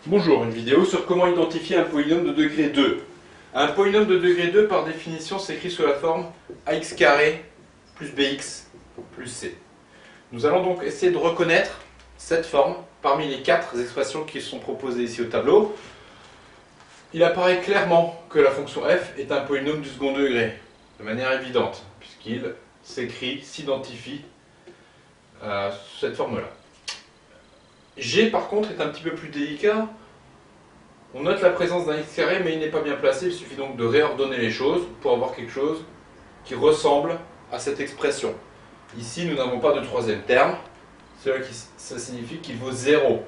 Bonjour, une vidéo sur comment identifier un polynôme de degré 2. Un polynôme de degré 2, par définition, s'écrit sous la forme ax carré plus bx plus c. Nous allons donc essayer de reconnaître cette forme parmi les 4 expressions qui sont proposées ici au tableau. Il apparaît clairement que la fonction f est un polynôme du second degré, de manière évidente, puisqu'il s'identifie à cette forme-là. G par contre est un petit peu plus délicat. On note la présence d'un x carré mais il n'est pas bien placé, il suffit donc de réordonner les choses pour avoir quelque chose qui ressemble à cette expression. Ici nous n'avons pas de troisième terme, ça signifie qu'il vaut 0, donc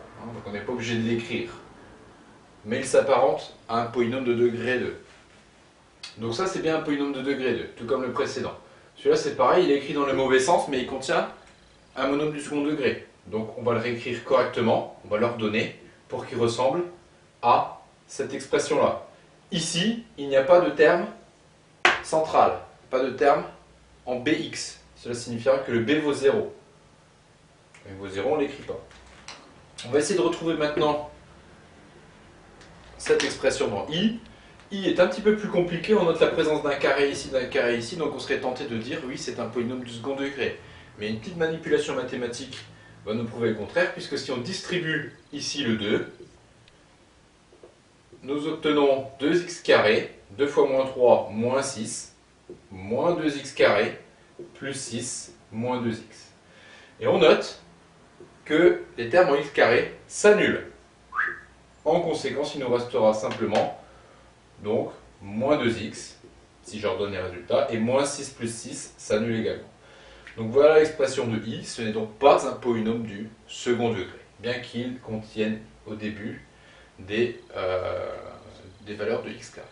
on n'est pas obligé de l'écrire. Mais il s'apparente à un polynôme de degré 2. Donc ça c'est bien un polynôme de degré 2, tout comme le précédent. Celui-là c'est pareil, il est écrit dans le mauvais sens mais il contient un monôme du second degré. Donc on va le réécrire correctement, on va l'ordonner pour qu'il ressemble à cette expression-là. Ici, il n'y a pas de terme central, pas de terme en bx. Cela signifiera que le b vaut 0. Il vaut 0, on ne l'écrit pas. On va essayer de retrouver maintenant cette expression dans i. I est un petit peu plus compliqué, on note la présence d'un carré ici, donc on serait tenté de dire oui, c'est un polynôme du second degré. Mais une petite manipulation mathématique va nous prouver le contraire, puisque si on distribue ici le 2, nous obtenons 2x carré, 2 fois moins 3, moins 6, moins 2x carré, plus 6, moins 2x. Et on note que les termes en x carré s'annulent. En conséquence, il nous restera simplement donc moins 2x, si je redonne les résultats, et moins 6 plus 6 s'annule également. Donc voilà l'expression de i, ce n'est donc pas un polynôme du second degré, bien qu'il contienne au début des valeurs de x carré.